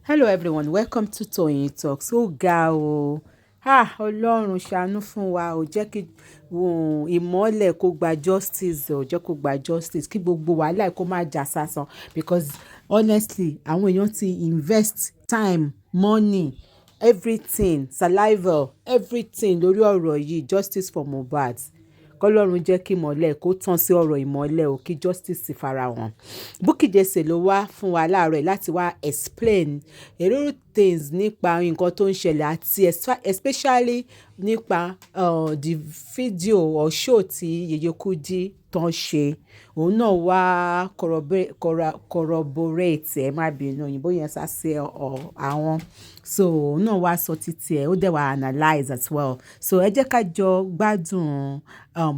Hello everyone, welcome to Toyeen Talks. Ó ga o. Ọlọ́run ṣàánú fún wa ò jẹ́ kí ìmọ́lẹ̀ kó gba justice ò jẹ́ kó gba justice kí gbogbo wàhálà kó má jà sásán because honestly àwọn èèyàn ti invest time, money, everything, saliva, everything lórí ọ̀rọ̀ yìí justice for Muhbad. Kọ́lọ́run jẹ́ kí ìmọ́lẹ̀ kó tàn sí ọ̀rọ̀ ìmọ́lẹ̀ ò kí justice farahàn. Bukky Jesse ló wá fún wa láàárọ̀ láti wá explain a lot of things nípa nǹkan tó ń ṣẹlẹ̀ àti especially nípa the video or show tí Yèyé Kudi tó ń ṣe. Òun náà wá corroborate ẹ̀ má bínú òyìnbó yẹn sá sí àwọn so òun náà wá sọ títí ẹ̀ ó dẹ̀ wá analyse as well. So ẹ jẹ́ ká jọ gbádùn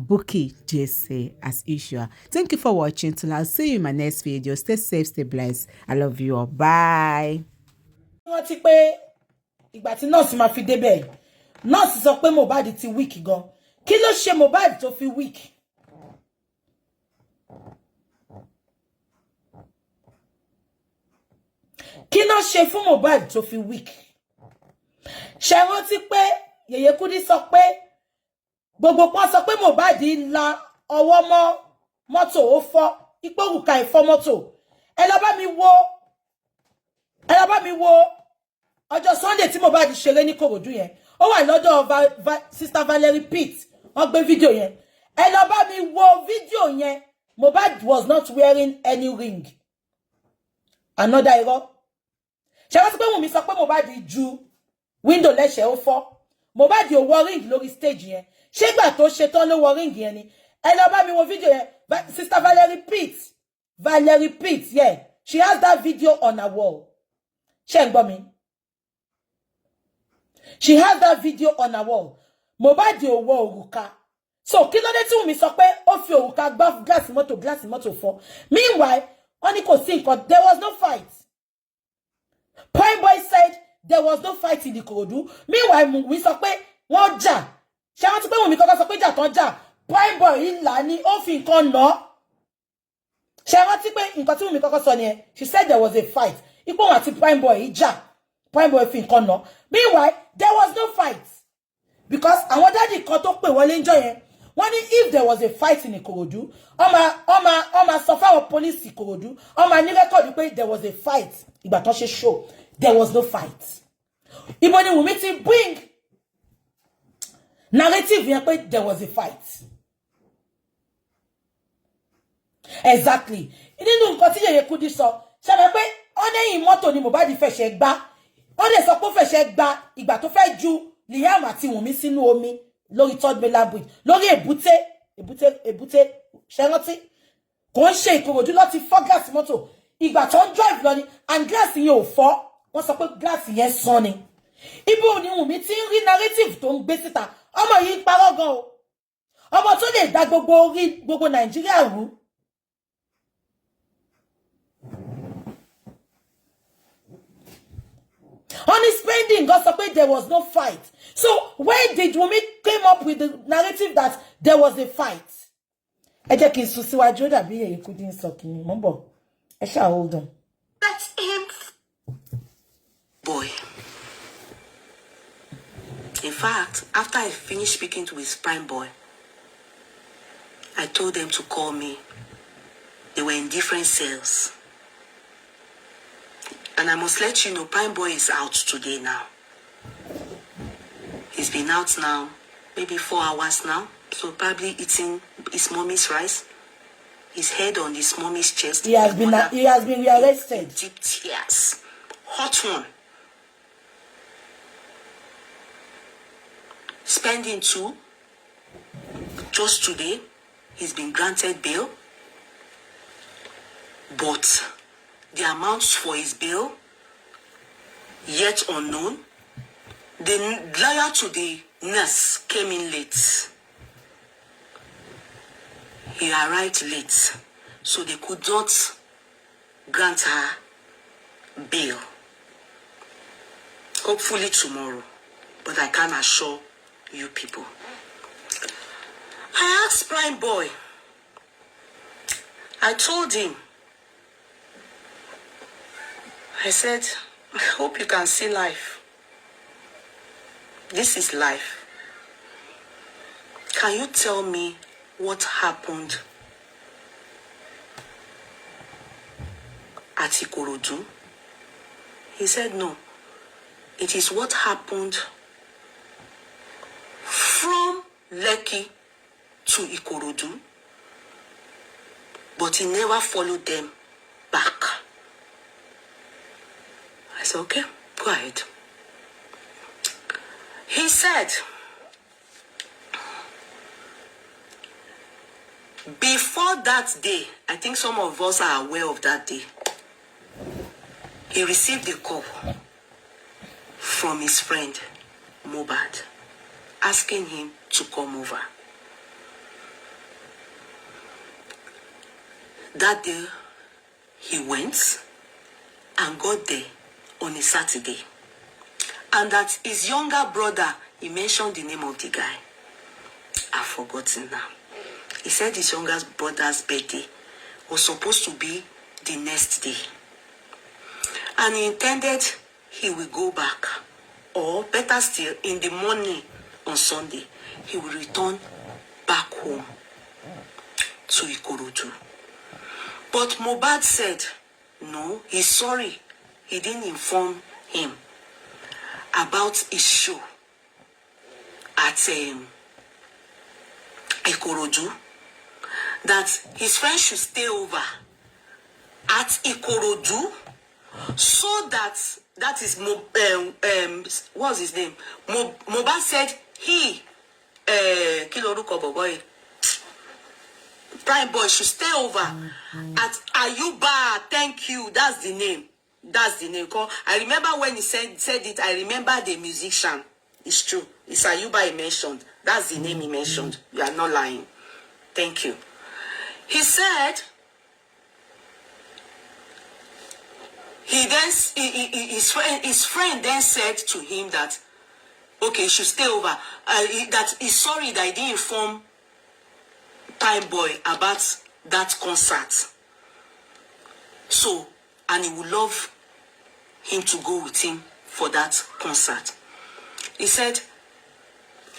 Bukky Jesse as usual. Thank you for watching. Till I'll see you in my next video. Stay safe, stay blessed. I love you all. Bye. Wọ́n ti pé ìgbà tí nọ́ọ̀sì máa fi débẹ̀ nọ́ọ̀sì sọ pé Mohbad ti weak gan. Kí ló ṣe Mohbad tó fi weak? Kí ló ṣe fún Mohbad tó fi weak? Ṣé rántí pé Yèyé Kudi sọ pé gbogbo pọ́n sọ pé Mohbad la ọwọ́ mọ́ mọ́tò ó fọ́ ipò òrùka ìfọ́ mọ́tò. Ẹ lọ bá mi wo ọjọ́ Sunday tí Mohbad ṣeré ní Kòròdú yẹn. Ó wà lọ́dọ̀ Sister Valerie Pitt. Wọ́n gbé fídíò yẹn. Ẹ lọ bá mi wo fídíò yẹn. Mohbad was not wearing any ring. Another irọ́. Ṣé wọ́n ti pé Wùnmí sọ pé Mohbad ju window lẹ́sẹ̀ ó fọ́. Mohbad ò wọ ring lórí stage yẹn. Ṣé ìgbà tó ṣe tán ló wọ ring yẹn ni? Ẹ lọ bá mi wo fídíò yẹn. Sister Valerie Pitt, yeah. She has that video on her wall. Ṣé ń gbọ́ mi? She has that video on her wall. Mohbad ò wọ òrùka. So kí ló dé tí Wùnmí sọ pé ó fi òrùka gbá glass mọ́tò fọ́. Meanwhile, ó ní kò sí nǹkan. There was no fight. Prime Boy said there was no fight in the Korodu. Meanwhile, we sọ pé wọ́n jà. Ṣé wọ́n ti pé Wùnmí kọ́kọ́ sọ pé jà tán jà. Prime Boy ìlà ni ó fi nǹkan nà. Ṣé wọ́n ti pé nǹkan tí Wùnmí kọ́kọ́ sọ nìyẹn. She said there was a fight. Ipò wọn àti Prime Boy ìjà. Prime Boy fi nǹkan nà. Meanwhile, there was no fight. Because àwọn daddy kan tó pè wọlé ńjọ́ yẹn. Wọ́n ní if there was a fight in Ikorodu, ọmọ sọ fáwọn police Ikorodu, ọmọ ní record pé there was a fight. Ìgbà tó ṣe show, there was no fight. Ibo ni Wùnmí ti bring narrative yẹn pé there was a fight. Exactly. Nínú nǹkan tí Yèyé Kudi sọ, ṣé pé ọ̀nẹ́yìn mọ́tò ni Mohbad fẹsẹ̀ gbá. Wọ́n lè sọ pé ó fẹsẹ̀ gbá ìgbà tó fẹ́ ju Liam àti Wùnmí sínú omi lórí third mainland bridge lórí èbúté ṣé rántí kò ń ṣe Ìkòròdú lọ ti fọ́ glass mọ́tò ìgbà tó ń drive lọ ni and glass yẹn ò fọ́ wọ́n sọ pé glass yẹn sán ni. Ibo ni Wùnmí ti ń rí narrative tó ń gbé síta ọmọ yìí ń parọ́ gan o ọmọ tó lè dá gbogbo Nàìjíríà rú. Honey spending, God said there was no fight. So where did Wùnmí came up with the narrative that there was a fight? Ẹ jẹ́ kí n sún síwájú dàbí Yèyé Kudi ń sọ kí ni mo ń bọ̀. Ẹ ṣáà hold on. That's him. Boy. In fact, after I finished speaking to his Prime Boy, I told them to call me. They were in different cells. And I must let you know, Prime Boy is out today now. He's been out now, maybe 4 hours now. So probably eating his mommy's rice. His head on his mommy's chest. He has been rearrested. Deep tears. Hot one. Spending 2. Just today, he's been granted bail. But the amounts for his bail, yet unknown. The lawyer to the nurse came in late. He arrived late, so they could not grant her bail. Hopefully tomorrow, but I can assure you people. I asked Prime Boy, I told him, I said, I hope you can see life. This is life. Can you tell me what happened at Ikorodu? He said no. It is what happened from Lekki to Ikorodu, but he never followed them back. I said, okay, go ahead. He said, before that day, I think some of us are aware of that day, he received a call from his friend, Muhbad, asking him to come over. That day, he went and got there on a Saturday. And that his younger brother, he mentioned the name of the guy. I've forgotten now. He said his younger brother's birthday was supposed to be the next day. And he intended he will go back. Or better still, in the morning on Sunday, he will return back home to Ikorodu. But Muhbad said, no, he's sorry. He didn't inform him about his show at Ikorodu. That his friend should stay over at Ikorodu so that is what's his name? Muhbad said he Kiloruko boy Prime Boy should stay over at Ayuba. Thank you. That's the name. That's the name. I remember when he said it. I remember the musician. It's true. It's Ayuba he mentioned. That's the name he mentioned. You are not lying. Thank you. He said his friend then said to him that okay, you should stay over. That he's sorry that he didn't inform Prime Boy about that concert. So, and he would love him to go with him for that concert. He said,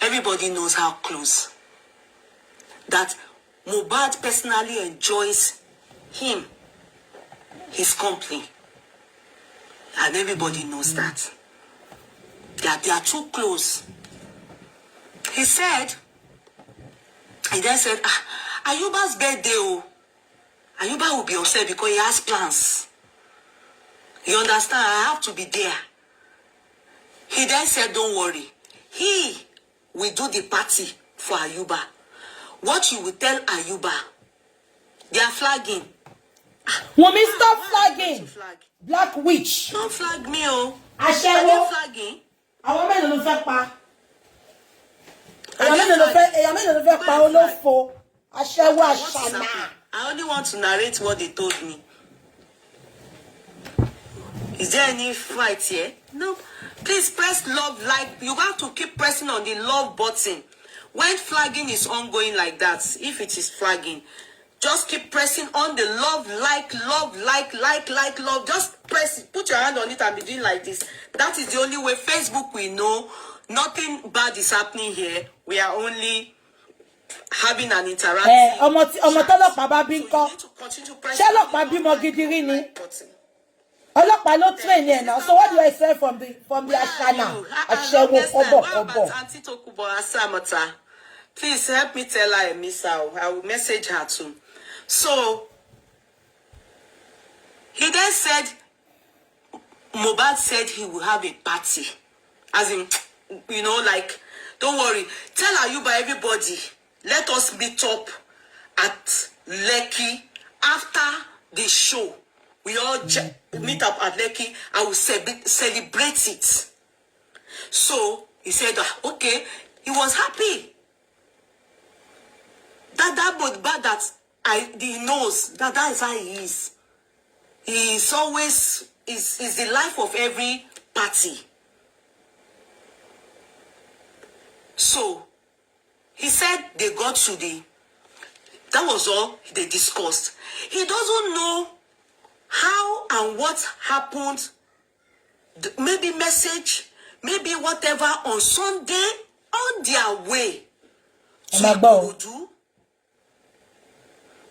everybody knows how close. That Muhbad personally enjoys him, his company. And everybody knows that. They are too close. He then said, Ayuba's birthday, Ayuba will be upset because he has plans. You understand? I have to be there. He then said, don't worry. He will do the party for Ayuba. What you will tell Ayuba, they are flagging. Mommy, stop flagging. Black witch. Don't flag me, oh. Aṣẹ́wó. Flagging. Àwọn mélòó ló fẹ́ pa? Èèyàn mélòó ló fẹ́ pa olófo? Aṣẹ́wó àṣànà. I only want to narrate what they told me. Is there any fight here? No. Please press love, like. You have to keep pressing on the love button. When flagging is ongoing like that, if it is flagging, just keep pressing on the love, like. Just press it. Put your hand on it and be doing like this. That is the only way Facebook will know nothing bad is happening here. We are only having an interaction. Ọmọ tọ́lọ́pàá bá bí ńkọ́. Ṣé ọlọ́pàá bímọ gidi rí ni? Ọlọ́pàá ló train yẹn now. So what do I expect from the Ashana? Aṣẹ́wó kọ́bọ̀. Auntie Tokubo Asamata, please help me tell her I miss her. I will message her too. So he then said, Muhbad said he will have a party. As in, like, don't worry. Tell Ayuba, everybody, let us meet up at Lekki after the show. We all meet up at Lekki. I will celebrate it. So he said, okay. He was happy. He knows that is how he is. He's always is the life of every party. So he said they got to that was all they discussed. He doesn't know how and what happened maybe message, maybe whatever on Sunday, on their way to Ikorodu,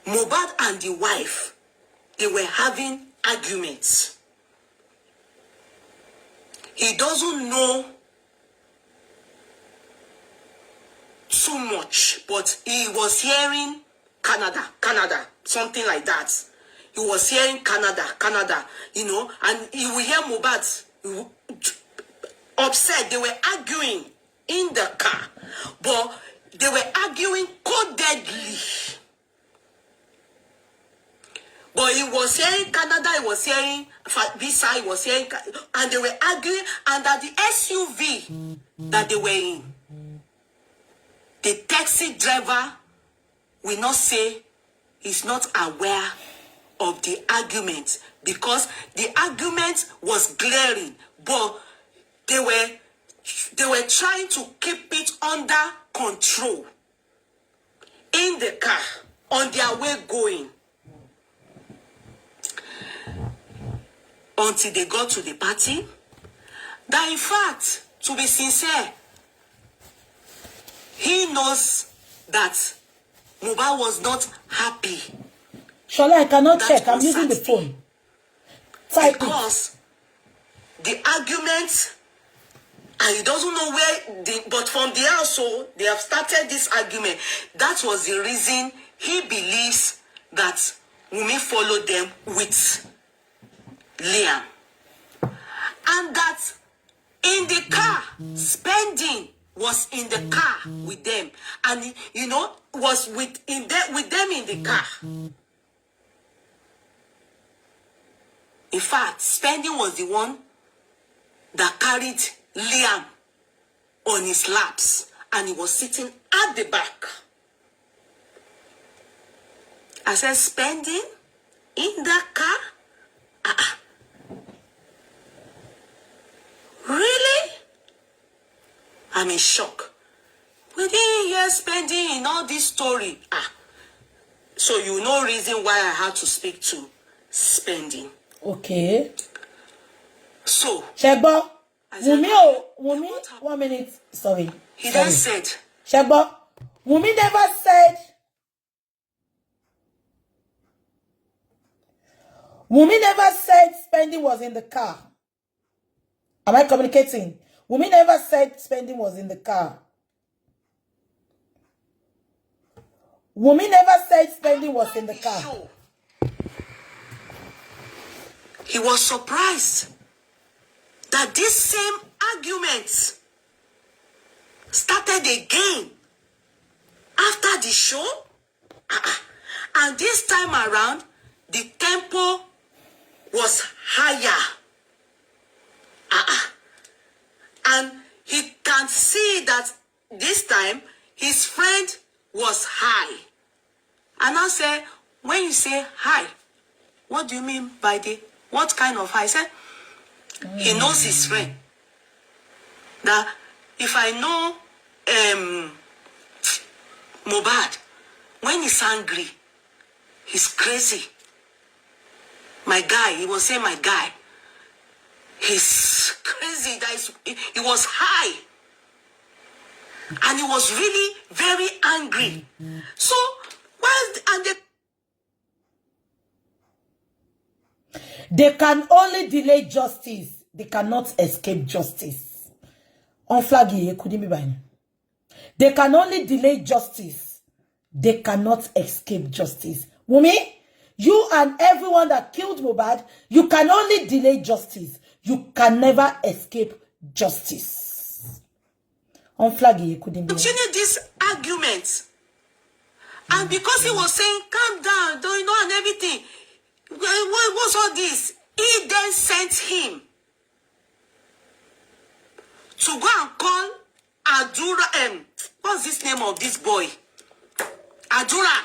Muhbad and the wife, they were having arguments. He doesn't know too much, but he was hearing Canada, something like that. He was hearing Canada, you know, and he will hear Muhbad upset. They were arguing in the car, but they were arguing codedly. But he was hearing Canada, he was hearing Visa, he was hearing, and they were arguing, and at the SUV that they were in, the taxi driver will not say he's not aware of the argument, because the argument was glaring, but they were trying to keep it under control in the car on their way going, until they got to the party. That in fact, to be sincere, he knows that Muhbad was not happy. Shola, I cannot check. I'm using the phone. Because the argument, and he doesn't know where, but from the household, they have started this argument. That was the reason he believes that Wunmi followed them with Liam. And that in the car, spending was in the car with them, and you know, was with them in the car. In fact, spending was the one that carried Liam on his laps, and he was sitting at the back. I said, spending in the car? Really? I'm in shock. We didn't hear spending in all this story. So you know reason why I had to speak to spending. Okay. So Shegbo, Wunmi, 1 minute. Sorry. He then said, Shegbo, Wunmi never said. Wunmi never said spending was in the car. Am I communicating? Wunmi never said spending was in the car. Wunmi never said spending was in the car. He was surprised that this same argument started again after the show. And this time around, the tempo was higher. And he can see that this time his friend was high. And I said, when you say high, what do you mean by what kind of high? I said, he knows his friend. That if I know Muhbad, when he's angry, he's crazy. My guy, he was saying my guy. He's crazy. He was high. And he was really very angry. So, they can only delay justice. They cannot escape justice. On flag here, couldn't be by. They can only delay justice. They cannot escape justice. Wunmi, you and everyone that killed Muhbad, you can only delay justice. You can never escape justice. On flag here, couldn't be. Continue this argument. And because he was saying, calm down, don't you know, and everything. What's all this? He then sent him to go and call Adura. What's this name of this boy? Adura.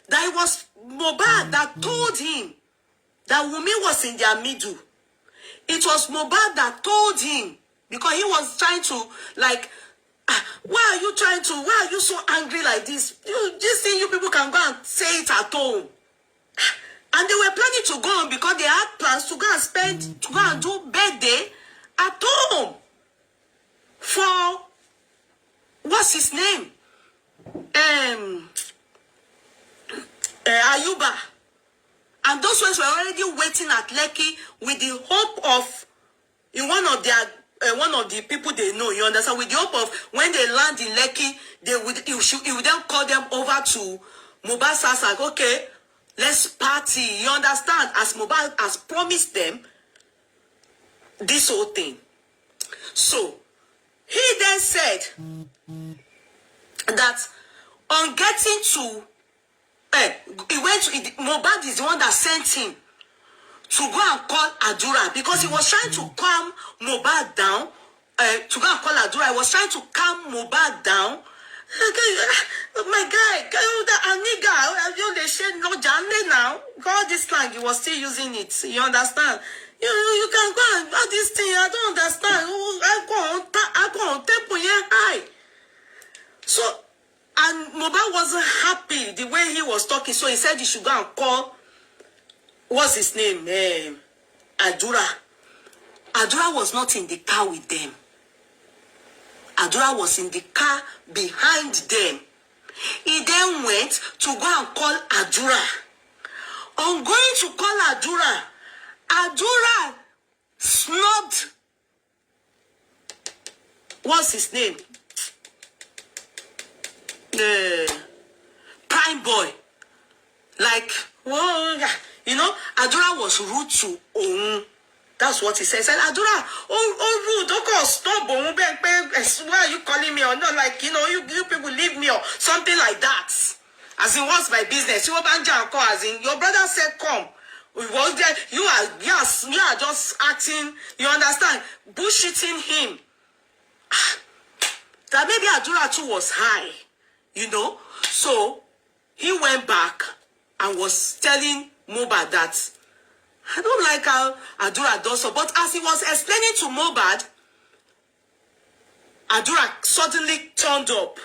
That it was Muhbad that told him that Wunmi was in their middle. It was Muhbad that told him, because he was trying to, like, why are you so angry like this? This thing you people can go and say it at home. And they were planning to go on because they had plans to go and do birthday his name? Ayuba. And those ones were already waiting at Lekki with the hope of, in one of the people they know, you understand, with the hope of when they land in Lekki, he would then call them over to Muhbad's house, like, okay, let's party, you understand, as Muhbad has promised them this whole thing. So, he then said that on getting to, he went to, Muhbad is the one that sent him to go and call Adura, because he was trying to calm Muhbad down, to go and call Adura. He was trying to calm Muhbad down. My guy, they said no Janle now. God, this slang, he was still using it. You understand? You can go and do this thing. I don't understand. I go on temple here high. So, and Muhbad wasn't happy the way he was talking. So he said he should go and call, what's his name? Adura. Adura was not in the car with them. Adura was in the car behind them. He then went to go and call Adura. On going to call Adura, Adura snubbed, what's his name? Prime boy. Like, whoa, you know, Adura was rude to Oun. That's what he said. He said, Adura, rude, don't go stop. Why are you calling me? Or not, like, you know, you people leave me or something like that. As in, what's my business? You as in, your brother said, come. You are just acting, you understand, bullshitting him. That maybe Adura too was high, you know. So he went back and was telling Muhbad that I don't like how Adura does so. But as he was explaining to Muhbad, Adura suddenly turned up.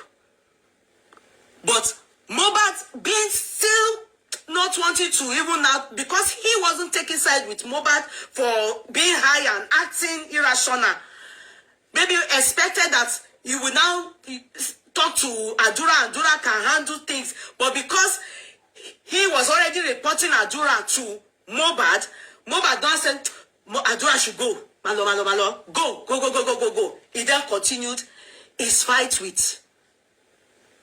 But Muhbad being still not wanting to even out, because he wasn't taking side with Muhbad for being high and acting irrational. Maybe expected that he would now talk to Adura, and Adura can handle things. But because he was already reporting Adura to Muhbad don't say, Adura should go. Malo. Go. He then continued his fight with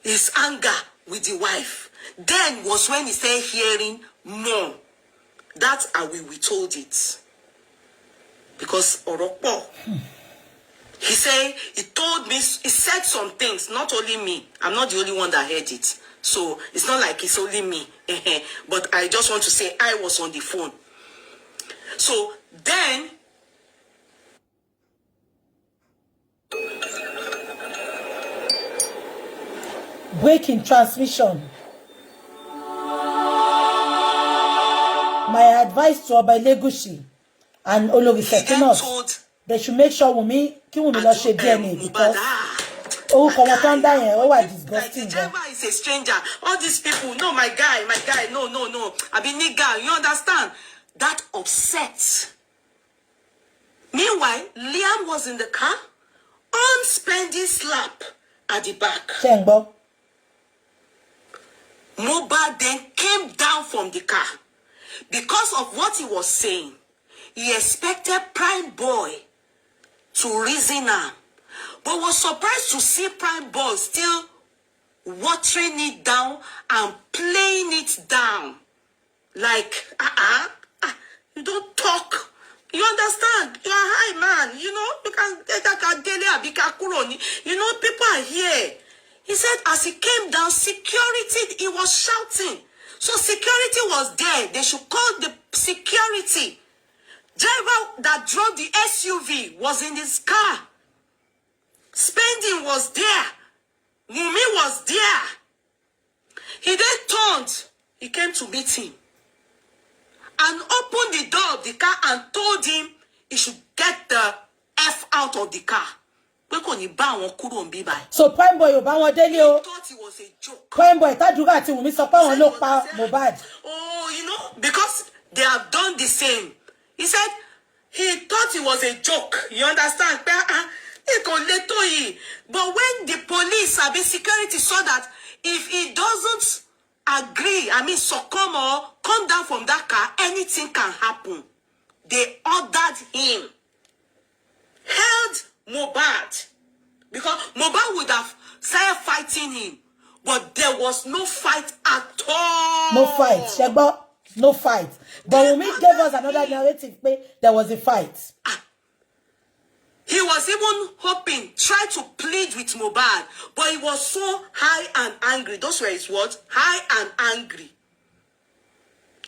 his anger with the wife. Then was when he started hearing more. That's how we told it. Because Oropo, he said, he told me, he said some things, not only me. I'm not the only one that heard it. So it's not like it's only me. But I just want to say I was on the phone. So then, breaking transmission. My advice to Oba Elegushi and Olori Sekinat, they should make sure Wunmi lọ ṣe DNA, because orúkọ wọn tó ń dá yẹn ó wà disgusting. The driver is a stranger. All these people, no, my guy, no. I be nigga, you understand? That upset. Meanwhile, Liam was in the car on spending slap at the back. Shengbo. Muhbad then came down from the car. Because of what he was saying, he expected Prime Boy to reason him, but was surprised to see Prime Boy still watering it down and playing it down. Like, you don't talk. You understand? You are high, man. You know, you can you know, people are here. He said as he came down, security, he was shouting. So security was there. They should call the security. Driver that drove the SUV was in his car. Spending was there. Wunmi was there. He then turned. He came to meet him and opened the door of the car and told him he should get the F out of the car. So Prime Boy ò bá wọn délé o. He thought it was a joke. Prime Boy Tadura àti Wunmi sọ pé àwọn ló pa Muhbad. Oh, you know, because they have done the same. He said he thought it was a joke. You understand? But when the police, security saw that if he doesn't agree, succumb or come down from that car, anything can happen. They ordered him, held Muhbad, because Muhbad would have started fighting him, but there was no fight at all. No fight, Shegbo. No fight. But Wunmi gave us another narrative. There was a fight. He was even hoping, try to plead with Muhbad, but he was so high and angry. Those were his words, high and angry.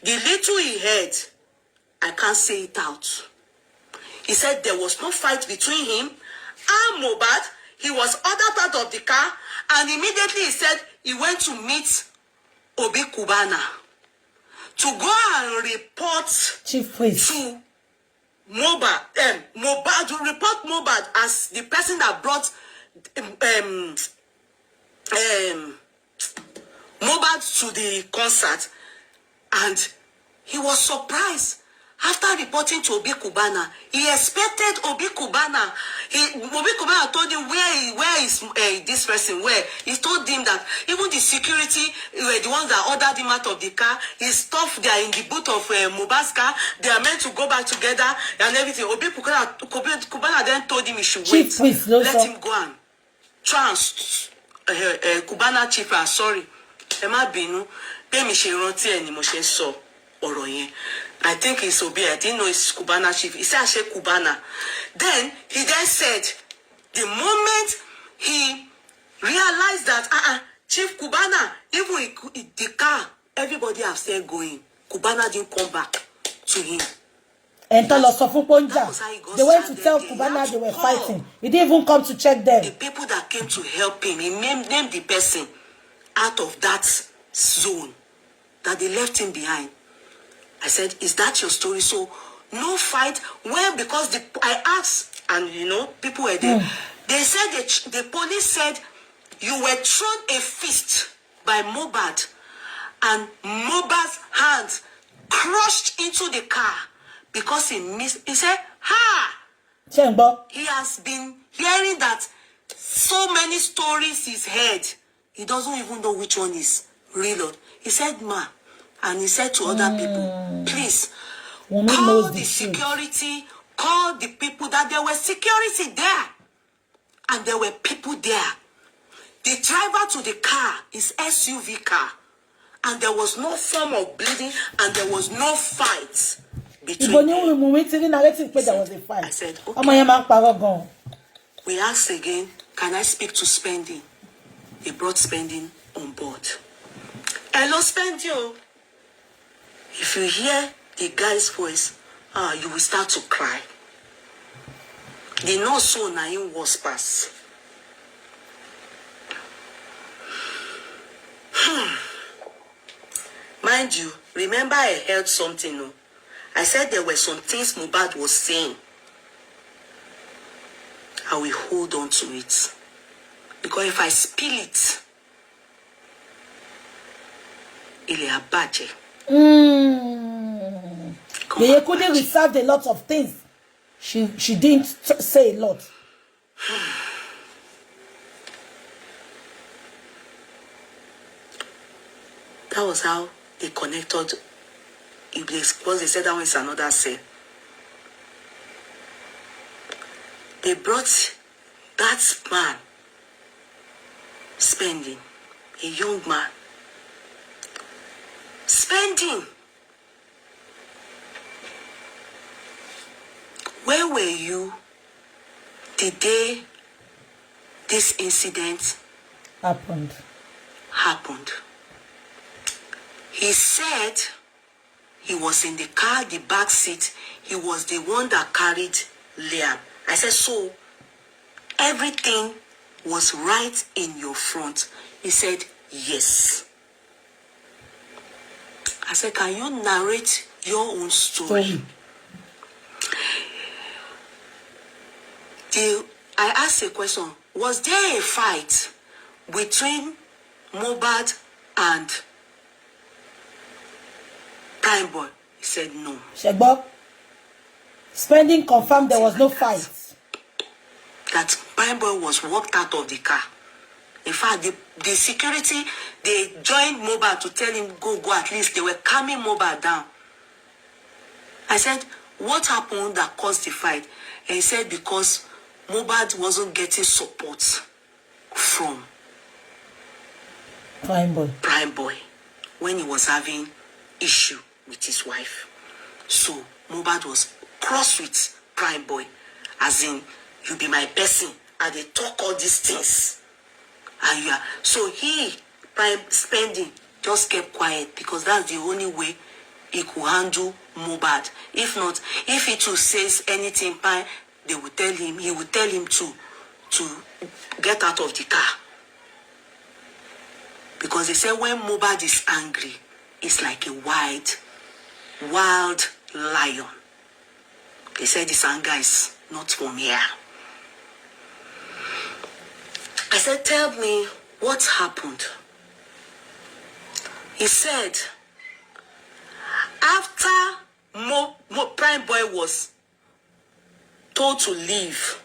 The little he heard, I can't say it out. He said there was no fight between him and Muhbad. He was ordered out of the car, and immediately he said he went to meet Obi Kubana to go and report Chief Priest to Muhbad, to report Muhbad as the person that brought Muhbad to the concert, and he was surprised. After reporting to Obi Kubana, he expected Obi Kubana. Obi Kubana told him where is this person? Where? He told him that even the security were the ones that ordered him out of the car. His stuff, they are in the boot of Muhbad's car. They are meant to go back together and everything. Obi Kubana then told him he should wait. Let him go and trans Kubana chief. Sorry, Emma Binu. Pay me she run any motion so oroyen. I think it's Obi. I didn't know it's Kubana chief. He said, Ashe Kubana. Then he said, the moment he realized that, Chief Kubana, even the car, everybody have said going. Kubana didn't come back to him. And tell us of Uponja. They went to tell Kubana they were fighting. He didn't even come to check them. The people that came to help him, he named the person out of that zone that they left him behind. I said, is that your story? So, no fight. Well, because I asked, and people were there. They said, the police said, you were thrown a fist by Muhbad, and Muhbad's hands crushed into the car because he missed. He said, he has been hearing that so many stories he's heard. He doesn't even know which one is real. He said, and he said to other people, please, call the security, call the people, that there was security there. And there were people there. The driver to the car is SUV car. And there was no form of bleeding, and there was no fight between them. I said, okay. We asked again, can I speak to Spending? He brought Spending on board. Hello, Spending. If you hear the guy's voice, you will start to cry. The no so na him was pass. Mind you, remember I heard something. No? I said there were some things Muhbad was saying. I will hold on to it. Because if I spill it, it'll badge. They couldn't reserve a lot of things. She didn't say a lot. That was how they connected. Because they said that one is another cell. They brought that man, Spending, a young man. Spending. Where were you the day this incident happened? He said he was in the car, the back seat. He was the one that carried Liam. I said, so everything was right in your front? He said, yes. I said, can you narrate your own story? I asked a question. Was there a fight between Muhbad and Prime Boy? He said no. Shegbo, Spending confirmed there was no fight. that Prime Boy was walked out of the car. In fact, the security, they joined Muhbad to tell him, go, at least. They were calming Muhbad down. I said, what happened that caused the fight? And he said, because Muhbad wasn't getting support from Prime Boy when he was having issue with his wife. So Muhbad was cross with Prime Boy, as in, you be my person, and they talk all these things. And you are, so Prime Spending just kept quiet, because that's the only way he could handle Muhbad. If not, if he too says anything, they will tell him, he will tell him to get out of the car. Because they say when Muhbad is angry, it's like a wild lion. They said this anger is not from here. I said, tell me what happened. He said, after Prime Boy was told to leave,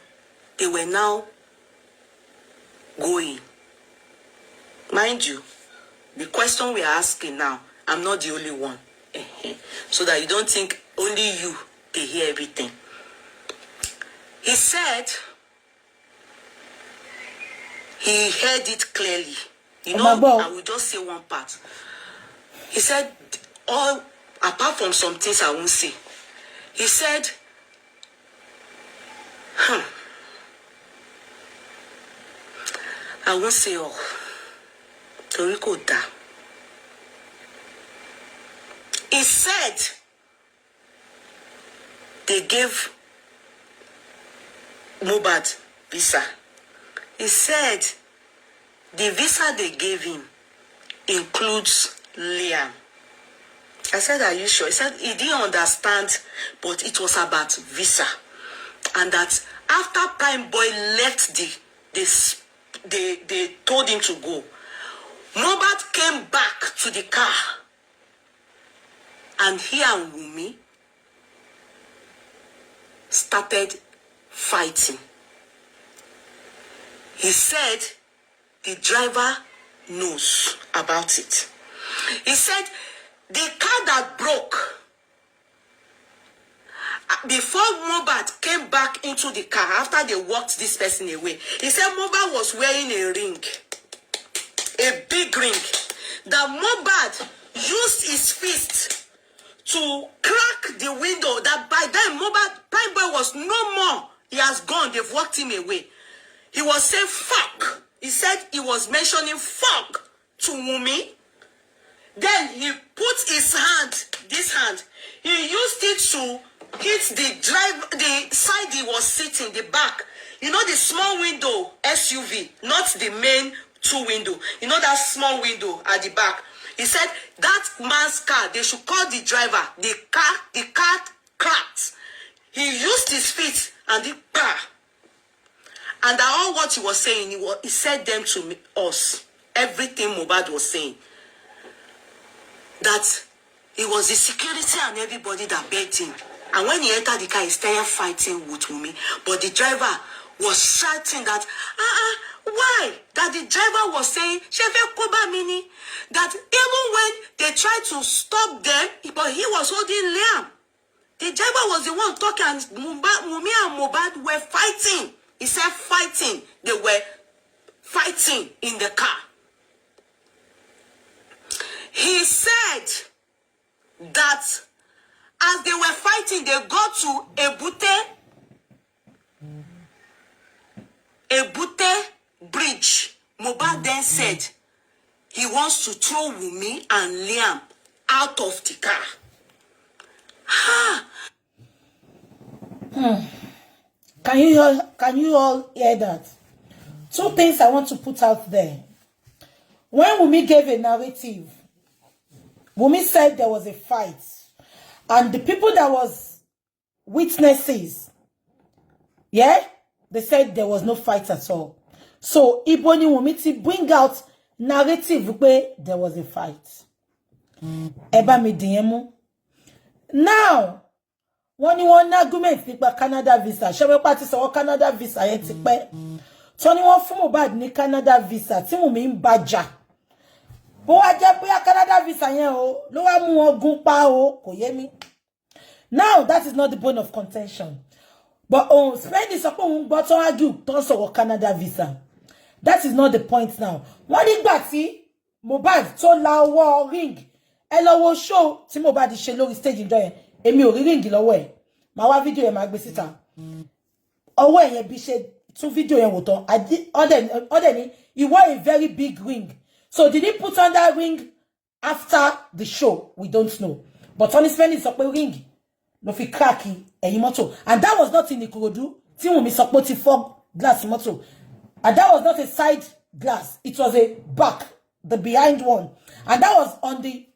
they were now going. Mind you, the question we are asking now, I'm not the only one. So that you don't think only you they hear everything. He said he heard it clearly. You know, I will just say one part. He said, all apart from some things I won't say. He said, I won't say all. He said they gave Muhbad visa. He said the visa they gave him includes Liam. I said, are you sure? He said he didn't understand, but it was about visa. And that after Prime Boy left they told him to go, Muhbad came back to the car. And he and Wumi started fighting. He said the driver knows about it. He said the car that broke, before Muhbad came back into the car, after they walked this person away, he said Muhbad was wearing a ring, a big ring, that Muhbad used his fist to crack the window, that by then Prime Boy was no more. He has gone. They've walked him away. He was saying fuck. He said he was mentioning fuck to Wumi. Then he put his hand, this hand, he used it to hit the side he was sitting, the back. You know the small window SUV, not the main two window. You know that small window at the back. He said that man's car, they should call the driver. The car cracked. He used his feet and the car. And all what he was saying, he said them to us. Everything Muhbad was saying. That it was the security and everybody that begged him. And when he entered the car, he started fighting with Wumi. But the driver was shouting that, why? That the driver was saying, Shefe Koba Mini, that even when they tried to stop them, but he was holding Liam. The driver was the one talking, and Wumi and Muhbad were fighting. He said fighting. They were fighting in the car. He said that as they were fighting, they got to Ebute bridge. Muhbad then said he wants to throw Wumi and Liam out of the car. Can you all hear that? Two things I want to put out there. When Wumi gave a narrative, Wumi said there was a fight. And the people that was witnesses, they said there was no fight at all. So Iboni Wumi to bring out narrative where there was a fight. Eba me diemu. Now, wọ́n ní wọ́n ní argument nípa Canada visa ṣẹ́wẹ́pá ti sọ̀rọ̀ Canada visa yẹn ti pẹ́ tó ní wọ́n fún Mohbad ní Canada visa tí Wùnmí ń bàjà bó wá jẹ́ bóyá Canada visa yẹn o ló wá mú wọn gún pa o kò yé mi. Now that is not the bone of contention but Spendi sọ pé òun gbọ́ tó argue tó sọ̀rọ̀ Canada visa. That is not the point now. Wọ́n nígbà tí Mohbad tó la ọwọ́ ring ẹ lọ wo show tí Mohbad ṣe lórí stage ìjọ yẹn èmi ò rí ring lọ́wọ́ ẹ̀ máa wá fídíò yẹn máa gbé síta ọwọ́ ẹ̀ yẹn bí ṣe tún fídíò yẹn wò tán ọdẹ ni he wore a very big ring so did he put on that ring after the show we don't know but Spendi sọ pé ring ló fi crack ẹ̀yìn mọ́tò and that was not in Ikorodu tí Wunmi sọ pé ó ti fọ́ glass mọ́tò and that was not a side glass it was a back the behind one and that was on the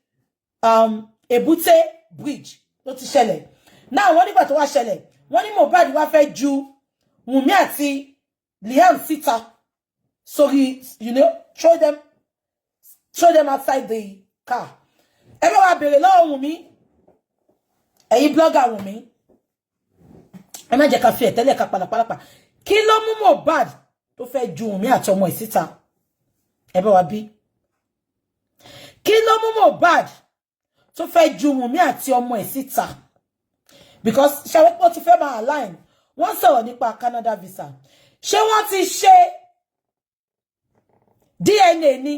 Ebute bridge ló ti ṣẹlẹ̀ now wọ́n nígbà tó wá ṣẹlẹ̀ wọ́n ní Mohbad wá fẹ́ ju Wunmi àti Liam síta so he throw them outside the car ẹ bá wá bèrè lọ́wọ́ Wunmi ẹ̀yin blogger Wunmi ẹ má jẹ́ ká fi ẹ̀tẹ́lẹ̀ ká palapalapa kí ló mú Mohbad tó fẹ́ ju Wunmi àti ọmọ ẹ̀ síta ẹ bá wá bí kí ló mú Mohbad tó fẹ́ ju Wunmi àti ọmọ ẹ̀ síta because ṣàwẹ́pọ̀ ti fẹ́ máa align wọ́n sọ̀rọ̀ nípa Canada visa ṣé wọ́n ti ṣe DNA ni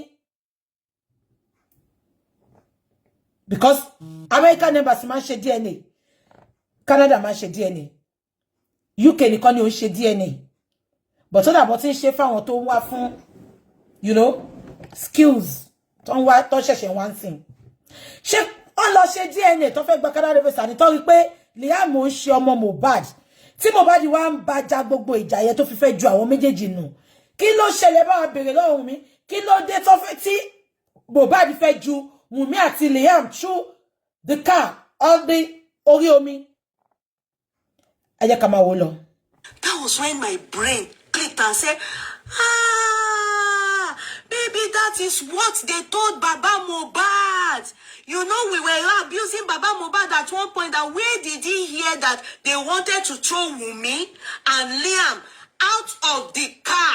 because American embassy máa ń ṣe DNA Canada máa ń ṣe DNA UK nìkan ni ó ń ṣe DNA but ó dàbọ̀ tí ń ṣe fáwọn tó ń wá fún skills tó ń wá tó ṣẹ̀ṣẹ̀ wá ń sìn ṣé wọ́n lọ ṣe DNA tó fẹ́ gba Canada visa ní tó rí pé Liam ń ṣe ọmọ Mohbad tí Mohbad wá ń bàjá gbogbo ìjà yẹn tó fi fẹ́ ju àwọn méjèèjì nù kí ló ṣẹlẹ̀ bá wa bèrè lọ́wọ́ mi kí ló dé tó fẹ́ tí Mohbad fẹ́ ju Wunmi àti Liam through the car on the orí omi ẹ jẹ́ ká máa wò lọ. That was when my brain clicked and said, baby, that is what they told Baba Mohbad. You know, we were abusing Baba Mohbad at one point. And where did he hear that they wanted to throw Wunmi and Liam out of the car?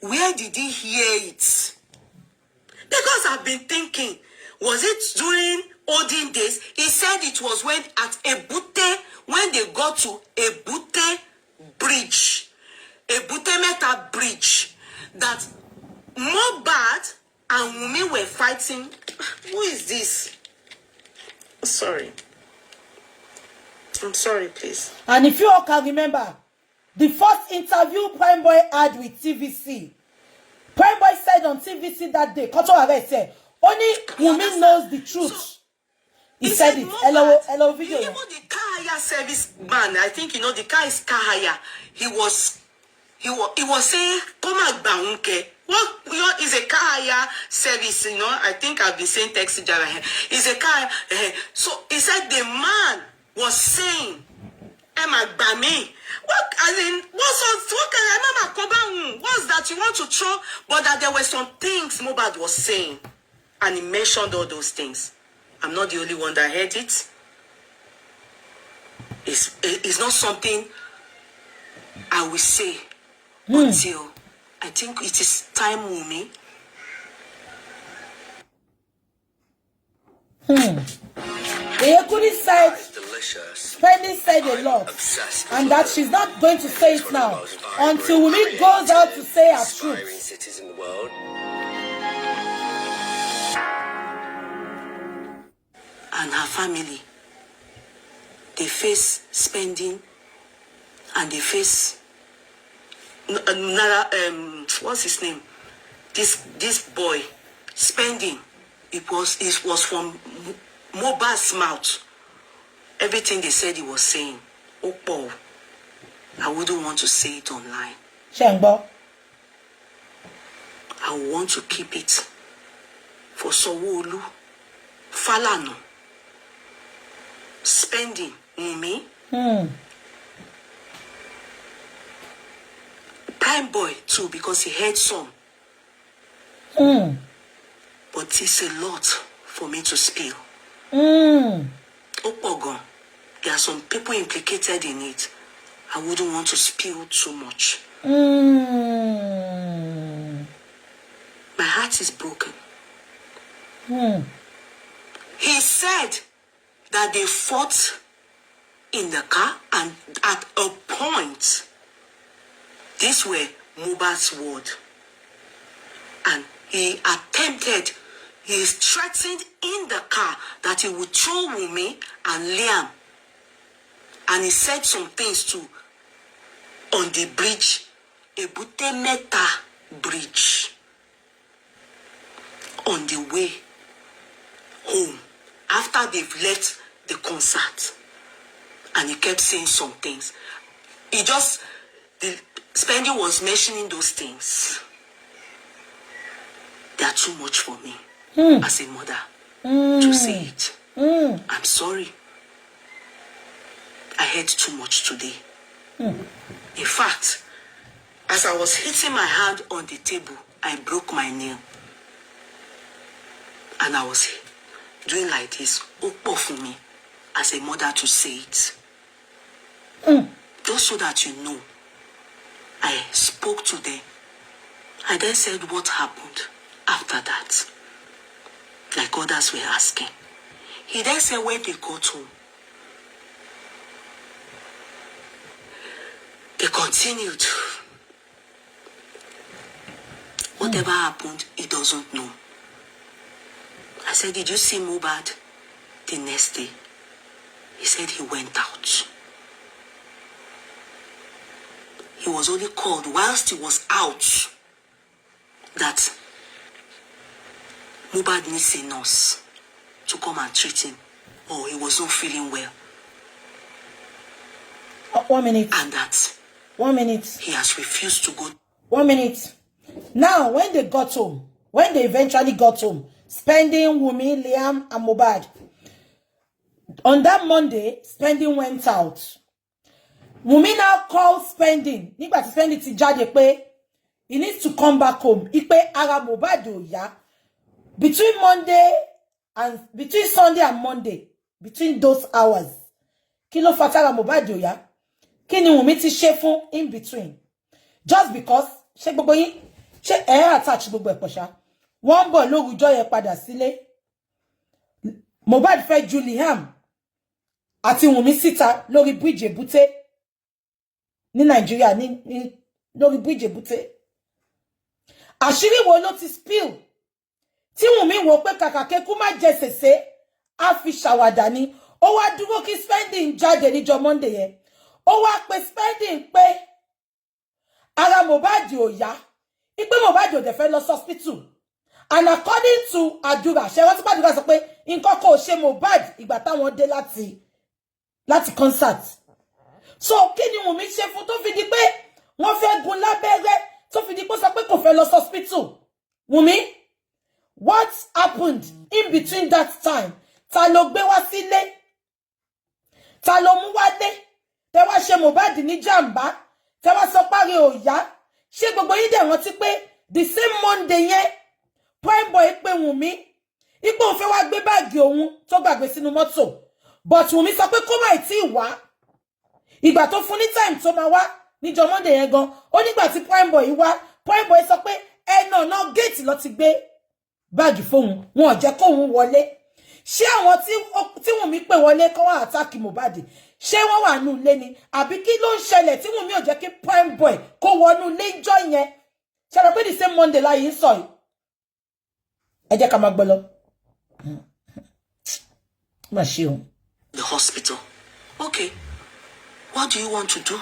Where did he hear it? Because I've been thinking, was it during olden days? He said it was when at Ebute, when they got to Ebute Bridge, Ebute Meta Bridge, that Muhbad and Wunmi were fighting. Who is this? Sorry. I'm sorry, please. And if you all can remember, the first interview Prime Boy had with TVC, Prime Boy said on TVC that day, Koto Are said, only Wunmi knows the truth. He said it. Hello, video. You know the car hire service man. I think the car is car hire. He was saying, "Come on, Baunke." What is a car hire service? I think I've been saying taxi driver. It's a car. So he said the man was saying, "Emma Bami." What what's that you want to throw? But that there were some things Muhbad was saying, and he mentioned all those things. I'm not the only one that heard it. It's not something I will say until I think it is time, Wunmi. Kudi said, Spendi said a lot, and that she's not going to say it now until Wunmi goes out to say her truth. And her family, they face spending, and they face another what's his name? This boy spending. It was from Mohbad's mouth. Everything they said he was saying. Oh, I wouldn't want to say it online. Shengbo. I want to keep it for Sowolu, Falano. Spending Wunmi. Prime Boy too, because he heard some. But it's a lot for me to spill. Opogon, there are some people implicated in it. I wouldn't want to spill too much. My heart is broken. He said that they fought in the car, and at a point, these were Muhbad's word. And he threatened in the car that he would throw Wunmi and Liam. And he said some things too on the bridge, Ebute Meta bridge, on the way home after they've left the concert. And he kept saying some things. The Spendy was mentioning those things. They are too much for me as a mother to say it. I'm sorry. I heard too much today. In fact, as I was hitting my hand on the table, I broke my nail. And I was doing like this, open for me, as a mother to say it. Just so that you know, I spoke to them. I then said what happened after that, like others were asking. He then said when they got home, they continued. Whatever happened, he doesn't know. I said, did you see Muhbad the next day? He said he went out. He was only called whilst he was out that Muhbad needs a nurse to come and treat him, or he was not feeling well. 1 minute. And that 1 minute. he has refused to go. 1 minute. Now, when they got home, when they eventually got home, Spending, Wunmi, Liam, and Muhbad, on that Monday, Spending went out. Wunmi now called Spending. Nígbà tí Spending ti jáde pé he needs to come back home. Ipe ara Muhbad ò yá. Between Sunday and Monday, between those hours, kí ló fa tára Muhbad ò yá? Kí ni Wunmi ti ṣe fún in between? Just because ṣé gbogbo yín ṣé attach gbogbo ẹ̀ pọ̀ ṣá. Wọ́n bọ̀ lórúkọ yẹn padà sílé. Muhbad fẹ́ ju Liam àti Wunmi síta lórí bridge Ebute ní Nàìjíríà ní lórí bridge Ebute. Àṣírí wo ló ti spill? Tí Wunmi wò pé kàkà kékú má jẹ sèse á fi ṣàwàdà ni. Ó wá dúró kí Spending jáde níjọ́ Monday yẹn. Ó wá pe Spending pé ara Muhbad ò yá. Ipe Muhbad ò dẹ̀ fẹ́ lọ hospital. And according to Adura, ṣé wọ́n ti Adura sọ pé nǹkan kò ṣe Muhbad ìgbà táwọn dé láti concert. So kí ni Wunmi ṣe fún tó fi di pé wọ́n fẹ́ gún lábẹ́rẹ́ tó fi di pé sọ pé kò fẹ́ lọ hospital? Wunmi, what happened in between that time? Ta ló gbé wá sílé? Ta ló mú wálé? Tẹ́ wá ṣe Muhbad ní jàmbá? Tẹ́ wá sọ páre ò yá? Ṣé gbogbo yín dẹ̀ rántí pé the same Monday yẹn Prime Boy pé Wunmi ipò òun fẹ́ wá gbé báàgì òun tó gbàgbé sínú mọ́tò, but Wunmi sọ pé kó má tí wá. Ìgbà tó fún ní time tó máa wá níjọ́ Monday yẹn gan, ó nígbà tí Prime Boy wá, Prime Boy sọ pé ẹnà gate ló ti gbé báàgì fóun, wọn ò jẹ́ kóun wọlé. Ṣé àwọn tí Wunmi pè wọlé kó wá attack Muhbad, ṣé wọ́n wà nù ilé ni? Àbí kí ló ń ṣẹlẹ̀ tí Wunmi ò jẹ́ kí Prime Boy kó wọnú ilé ìjọ́ yẹn? Ṣé rò pé the same Monday láyé ń sọ yìí? Ẹ jẹ́ ká máa gbọ́ lọ. Má ṣe o. The hospital. Okay, what do you want to do?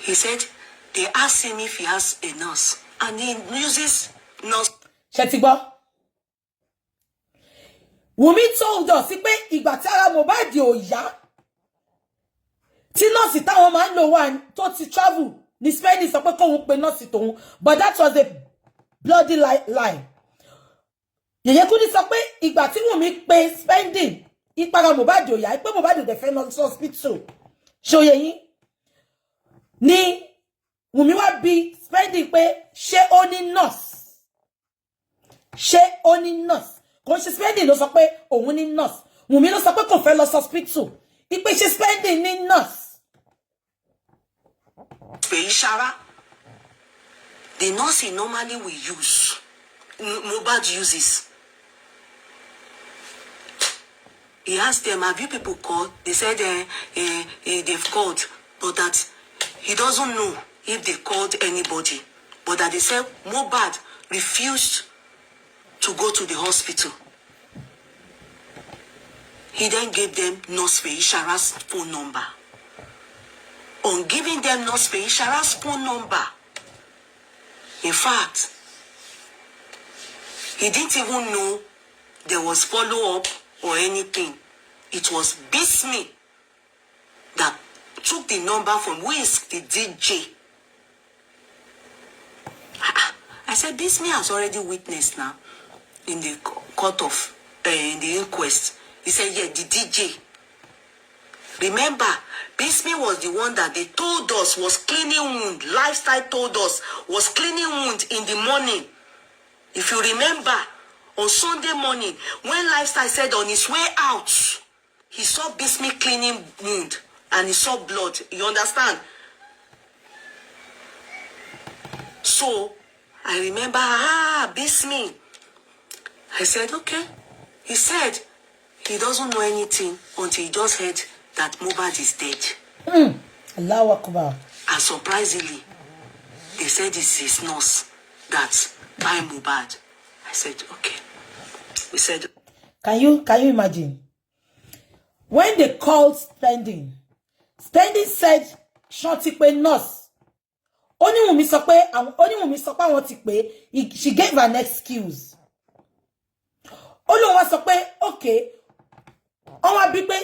He said they asked him if he has a nurse, and he uses nurse. Ṣé ti gbọ́? Wunmi told us pé ìgbà tí ara Muhbad ò yá, tí nọ́ọ̀sì táwọn máa ń lò wá tó ti travel ní Spending sọ pé kóun pe nọ́ọ̀sì tóun, but that was a bloody lie. Yèyé Kudi sọ pé ìgbà tí Wunmi pe Spending ìpara Muhbad ò yá, pé Muhbad ò dẹ̀ fẹ́ lọ hospital. Ṣòye yín ni Wunmi wá bi Spending pé ṣé ó ní nurse? Ṣé ó ní nurse? Kò ṣe spending ló sọ pé òun ní nurse. Wùmí ló sọ pé kò fẹ́ lọ hospital. Ipe ṣe spending ní nurse. Ishara, the nurse he normally will use, Muhbad uses. He asked them, have you people called? They said they've called, but that he doesn't know if they called anybody. But that they said Muhbad refused to go to the hospital. He then gave them Nurse Ishara's phone number. On giving them Nurse Ishara's phone number, in fact, he didn't even know there was follow-up or anything. It was Bismi that took the number from who is the DJ. I said, Bismi has already witnessed now in the court of, in the inquest. He said, yeah, the DJ. Remember, Bismi was the one that they told us was cleaning wound. Lifestyle told us was cleaning wound in the morning. If you remember, on Sunday morning, when Lifestyle said on his way out, he saw Bismi cleaning wound and he saw blood. You understand? So, I remember, Bismi. I said, okay. He said he doesn't know anything until he just heard that Muhbad is dead. Allahu Akbar. And surprisingly, they said it's his nurse that by Muhbad. I said, okay. We said, can you imagine? When they called Spending said, Shantipe nurse. Only Wunmi sọ pé àwọn ti pè. She gave an excuse. Only one sọ pé, okay.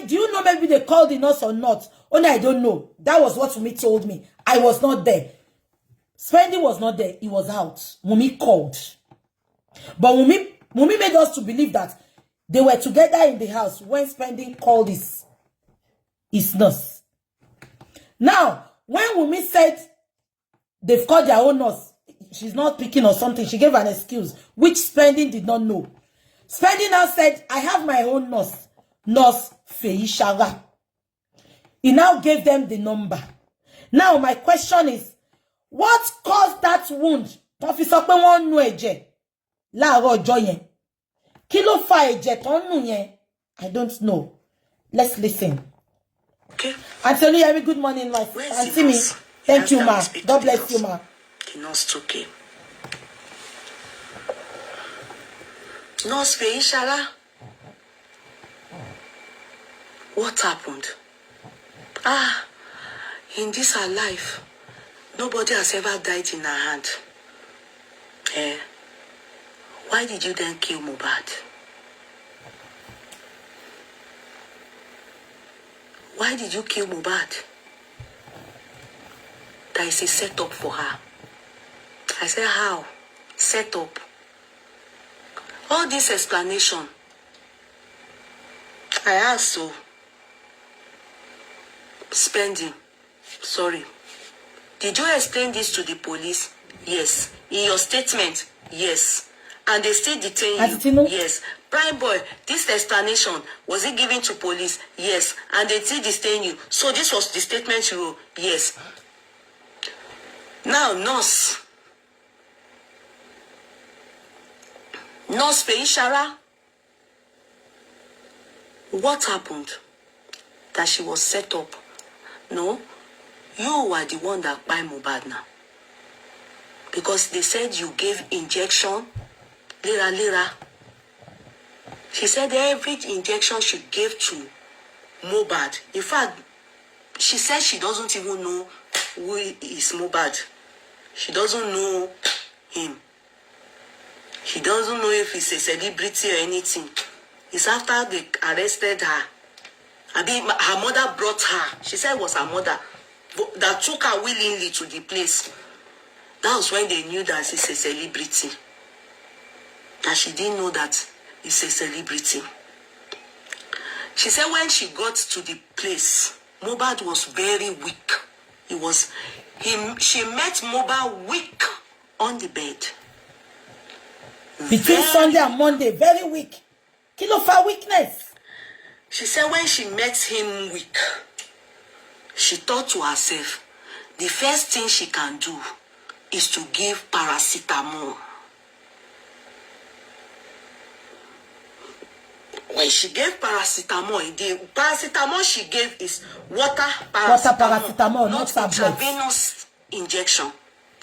Do you know maybe they called the nurse or not? Only I don't know. That was what Wunmi told me. I was not there. Spending was not there. He was out. Wunmi called. But Wunmi made us to believe that they were together in the house when Spending called his nurse. Now, when Wunmi said they've called their own nurse, she's not picking or something, she gave an excuse, which Spending did not know. Spending now said, I have my own nurse, Nurse Ishara. He now gave them the number. Now, my question is, what caused that wound? Officer pé wọ́n nu ẹ̀jẹ̀ láàárọ̀ ọjọ́ yẹn. Kí ló fa ẹ̀jẹ̀ tó ń nù yẹn? I don't know. Let's listen. okay. Auntie Oluyemi, good morning, my Auntie me. Thank you, ma. God bless you, ma. The nurse took him. Nurse Ishara, what happened? In this our life, nobody has ever died in our hand. Why did you then kill Muhbad? Why did you kill Muhbad? There is a setup for her. I said, how? Set up. All this explanation. I asked, so Spending. Sorry. Did you explain this to the police? Yes. In your statement? Yes. And they still detain you? Yes. Prime boy, this explanation, was it given to police? Yes. And they still detain you. So this was the statement you wrote? Yes. Now, Nurse Ishara, what happened? That she was set up. No, you were the one that buy Muhbad now. Because they said you gave injection, lira. She said every injection she gave to Muhbad. In fact, she said she doesn't even know who is Muhbad. She doesn't know him. She doesn't know if he's a celebrity or anything. It's after they arrested her. I mean, her mother brought her. She said it was her mother that took her willingly to the place. That was when they knew that he's a celebrity. That she didn't know that he's a celebrity. She said when she got to the place, Muhbad was very weak. She met Muhbad weak on the bed. Between Sunday and Monday, very weak. Kí ló fa weakness? She said when she met him weak, she thought to herself, the first thing she can do is to give paracetamol. When she gave paracetamol, the paracetamol she gave is water paracetamol, not tablets. Intravenous injection.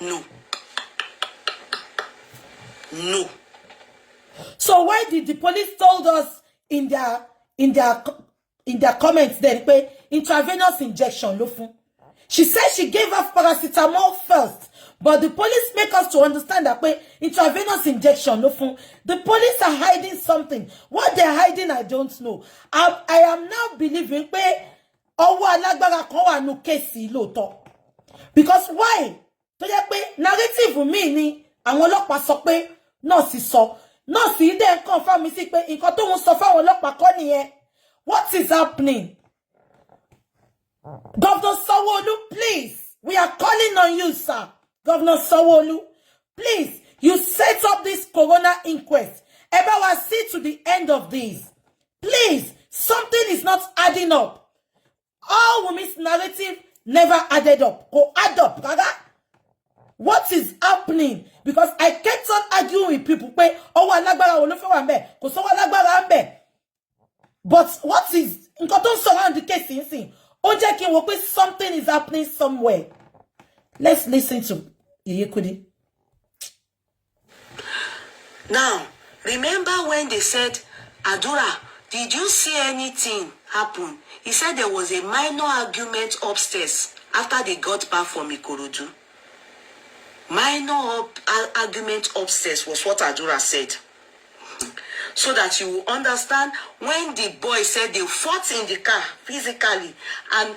No. No. So why did the police told us in their comments then intravenous injection ló fún? She said she gave us paracetamol first, but the police make us to understand that intravenous injection ló fún. The police are hiding something. What they're hiding, I don't know. I am now believing ọwọ́ alágbára kan wà nínú case lóòótọ́. Because why? Tó jẹ́ pé narrative mi ni àwọn ọlọ́pàá sọ pé nọ́ọ̀sì sọ. Nọ́ọ̀sì dẹ̀ confirm mi sí pé nǹkan tó ń sọ fáwọn ọlọ́pàá kọ́ nìyẹn. What is happening? Governor Sanwo-Olu, please. We are calling on you, sir. Governor Sanwo-Olu, please. You set up this corona inquest. Eba wa see to the end of this. Please. Something is not adding up. All Wumi's narrative never added up. Go add up, Gaga. What is happening? Because I kept on arguing with people. But what is around the case? Something is happening somewhere. Let's listen to Kudi. Now, remember when they said, Adura, did you see anything happen? He said there was a minor argument upstairs after they got back from Ikorodu. Minor argument upstairs was what Adura said. So that you will understand, when the boy said they fought in the car physically and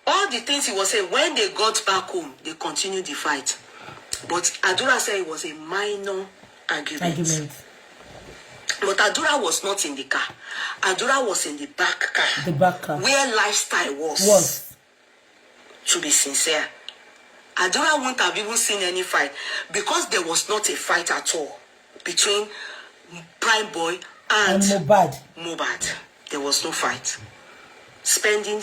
all the things he was saying, when they got back home, they continued the fight. But Adura said it was a minor argument. But Adura was not in the car. Adura was in the back car. The back car. Where lifestyle was. To be sincere. Adura wouldn't have even seen any fight because there was not a fight at all between Prime Boy and Muhbad. There was no fight. Spending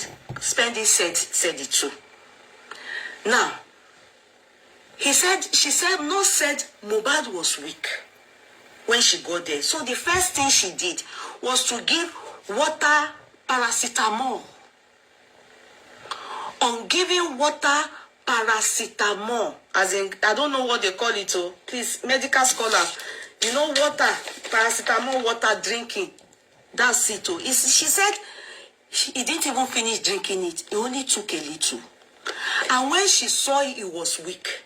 said it too. Now, she said Muhbad was weak when she got there. So the first thing she did was to give water paracetamol. On giving water paracetamol, as in, I don't know what they call it, oh, please, medical scholar, you know, water, paracetamol, water drinking, that's it, oh. She said he didn't even finish drinking it, he only took a little. And when she saw he was weak,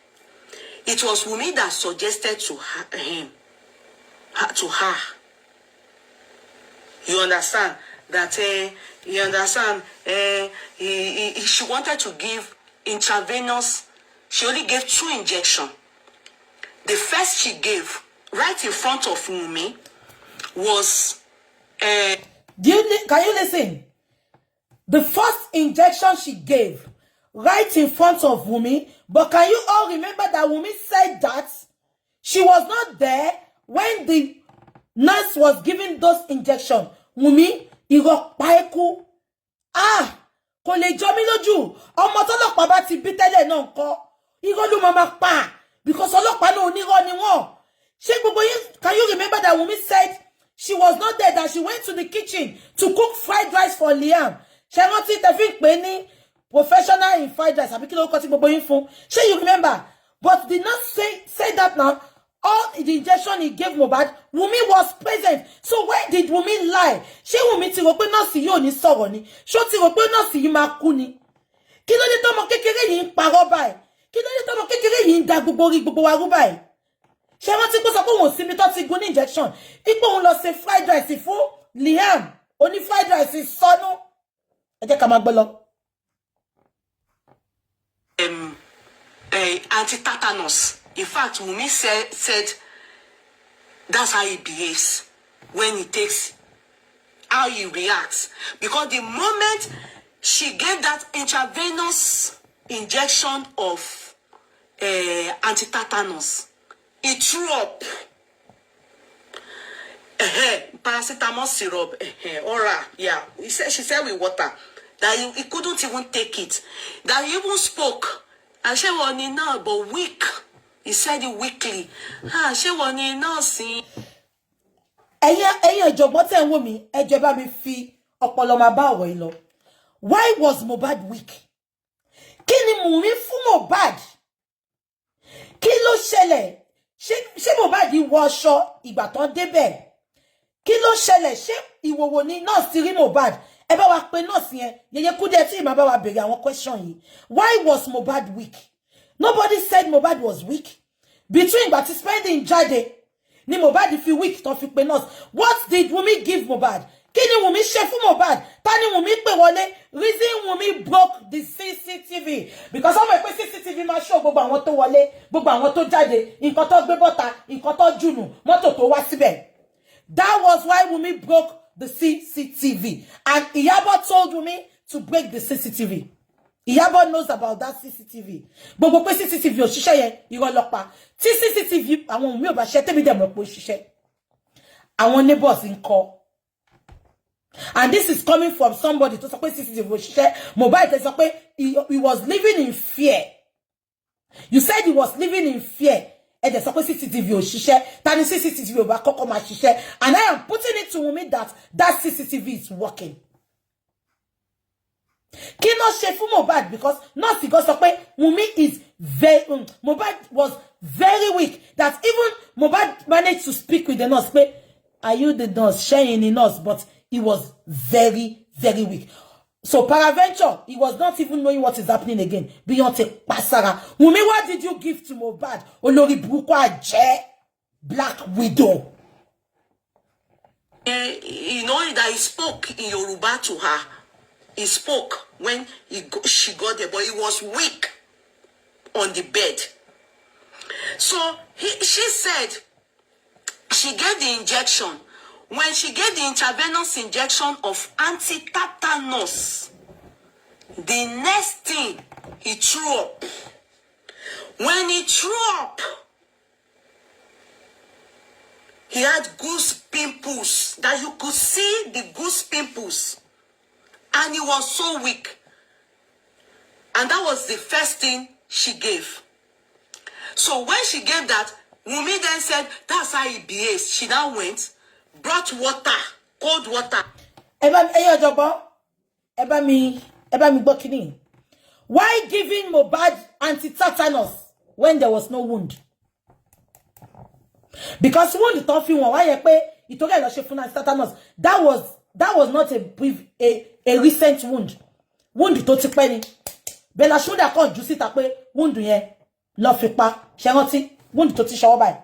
it was Wunmi that suggested to her. You understand? That, she wanted to give intravenous. She only gave 2 injections. The first she gave, right in front of Wunmi, was... Can you listen? The first injection she gave, right in front of Wunmi, but can you all remember that Wunmi said that she was not there when the nurse was giving those injections? Wunmi, irọ́ pa eku. Kò lè jọ mí lójú. Ọmọ t'ọ́lọ́pàá bá ti bí tẹ́lẹ̀ náà ńkọ́. Irọ́ ló máa pa. Because ọlọ́pàá náà onírọ́ ni wọ́n. Ṣé gbogbo yín, can you remember that Wunmi said she was not there, that she went to the kitchen to cook fried rice for Liam? Ṣé rántí tẹ́ fi ń pè ní professional in fried rice àbí kí ló kọ́ tí gbogbo yín fún? Ṣé you remember? But the nurse say that now. All the injection he gave Muhbad, Wunmi was present. So why did Wunmi lie? Ṣé Wunmi ti rò pé nọ́ọ̀sì yóò ní sọ̀rọ̀ ni? Ṣé ó ti rò pé nọ́ọ̀sì yìí máa kú ni? Kí ló dé tọ́mọ kékeré yìí ń parọ́ báyìí? Kí ló dé tọ́mọ kékeré yìí ń da gbogbo orí gbogbo wa rú báyìí? Ṣé wọ́n ti kó sọ pé òun ò sinmi tó ti gún ní injection? Ipò òun lọ ṣe fried rice fún Liam. Oní fried rice sọnù. Ẹ jẹ́ ká máa gbé lọ. Anti-tetanus. In fact, Wunmi said that's how he behaves when he takes, how he reacts. Because the moment she gave that intravenous injection of anti-tetanus, he threw up. paracetamol syrup, oral, yeah. She said with water that he couldn't even take it. That he even spoke. And she was now, but weak. He said it weakly. She was now seeing. Ẹ̀yin ọ̀jọ̀gbọ́n tẹ́ ń wò mí, ẹ jọ̀ọ́ bá mi fi ọpọlọ máa bá ọ̀rọ̀ yìí lọ. Why was Muhbad weak? Kí ni Wunmi fún Muhbad? Kí ló ṣẹlẹ̀? Ṣé Muhbad wọ aṣọ ìgbà tán débẹ̀? Kí ló ṣẹlẹ̀? Ṣé ìwòwò ni nurse ti rí Muhbad? Ẹ bá wa pè nurse yẹn. Yeye Kudi tí ìmọ̀ bá wa béèrè àwọn question yìí. Why was Muhbad weak? Nobody said Muhbad was weak. Between ìgbà tí spending jáde ni Muhbad fi weak tán fi pè nurse. What did Wunmi give Muhbad? Kí ni Wunmi ṣe fún Muhbad? Ta ni Wunmi pè wọlé? Reason Wunmi broke the CCTV. Because ọmọ ìpè CCTV máa show gbogbo àwọn tó wọlé, gbogbo àwọn tó jáde, nǹkan tó gbé bọ́ta, nǹkan tó jùnù, mọ́tò tó wá síbẹ̀. That was why Wunmi broke the CCTV. And Iyabo told Wunmi to break the CCTV. Iyabo knows about that CCTV. Gbogbo pé CCTV ò ṣiṣẹ́ yẹn, irọ́ ló pa. Tí CCTV àwọn Wunmi ò bá ṣe tèmi dẹ̀ mọ̀ pé ó ṣiṣẹ́. Àwọn neighbors ń kọ́. And this is coming from somebody to say CCTV ò ṣiṣẹ́. Muhbad sọ pé he was living in fear. You said he was living in fear. And there's supposed CCTV ò ṣiṣẹ́. Tani CCTV ò bá kọ́kọ́ máa ṣiṣẹ́. And I am putting it to Wunmi that CCTV is working. Kí ló ṣe fún Muhbad? Because nurse go sọ pé Wunmi is very Muhbad was very weak. That even Muhbad managed to speak with the nurse. Pé, are you the nurse? Sharing the nurse, but he was very, very weak. So paraventure, he was not even knowing what is happening again. Beyonce Pasara. Wunmi, what did you give to Muhbad? Olori Buruku Aje, Black Widow. You know that he spoke in Yoruba to her. He spoke when she got there, but he was weak on the bed. So she said she gave the injection. When she gave the intravenous injection of anti-tetanus, the next thing, he threw up. When he threw up, he had goose pimples, that you could see the goose pimples. And he was so weak. And that was the first thing she gave. So when she gave that, Wunmi then said, that's how he behaves. She now went, brought water, cold water. Why giving Muhbad anti-tetanus when there was no wound? Because wound don't feel why you told her she anti-tetanus. That was not a recent wound. Wound to ti penny. Bella shoulda kon ju sita pe wound yen lo fi pa. She rántí wound to ti shower by.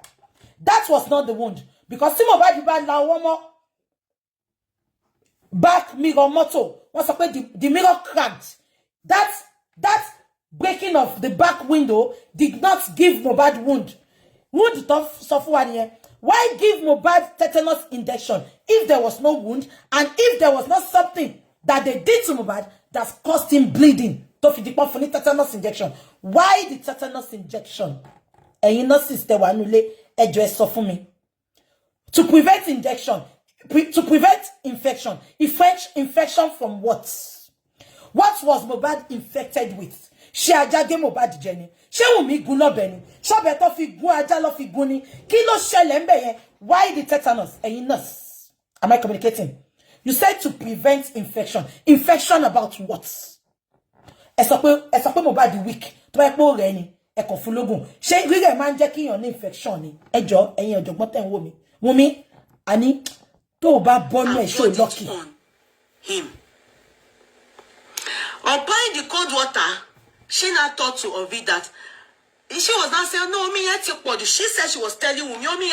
That was not the wound. Because tí Muhbad bá la one more back mirror motor, wọ́n sọ pé the mirror cracked. That breaking of the back window did not give Muhbad wound. Wound tó sọ fún wa nìyẹn. Why give Muhbad tetanus injection if there was no wound and if there was not something that they did to Muhbad that caused him bleeding? To fi di pon fún ní tetanus injection. Why the tetanus injection? Ẹ̀yin nurses tẹ́ wà nílé, ẹ jọ̀ọ́ ẹ sọ fún mi. To prevent injection, to prevent infection. Infection from what? What was Muhbad infected with? Ṣé ajá gé Muhbad jẹ ni? Ṣé Wunmi gún lọ́bẹ ni? Ṣọ́bẹ tó fi gún ajá ló fi gún ni? Kí ló ṣẹlẹ̀ ńbẹ̀ yẹn? Why the tetanus? Ẹ̀yin nurse. Am I communicating? You said to prevent infection. Infection about what? Ẹ sọ pé Muhbad weak. Tó bá pé ó rẹ̀ ni, ẹ kàn fún lógún. Ṣé rírẹ̀ máa ń jẹ́ kí èèyàn ní infection ni? Ẹ jọ̀ọ́, ẹ̀yin ọ̀jọ̀gbọ́n tẹ́ ń wò mí. Wunmi, ani tó bá bọ́nú ẹ̀ ṣó lucky. Him. Applying the cold water, she now thought to Ovi that she was not saying, no, me yet. She said she was telling Wunmi,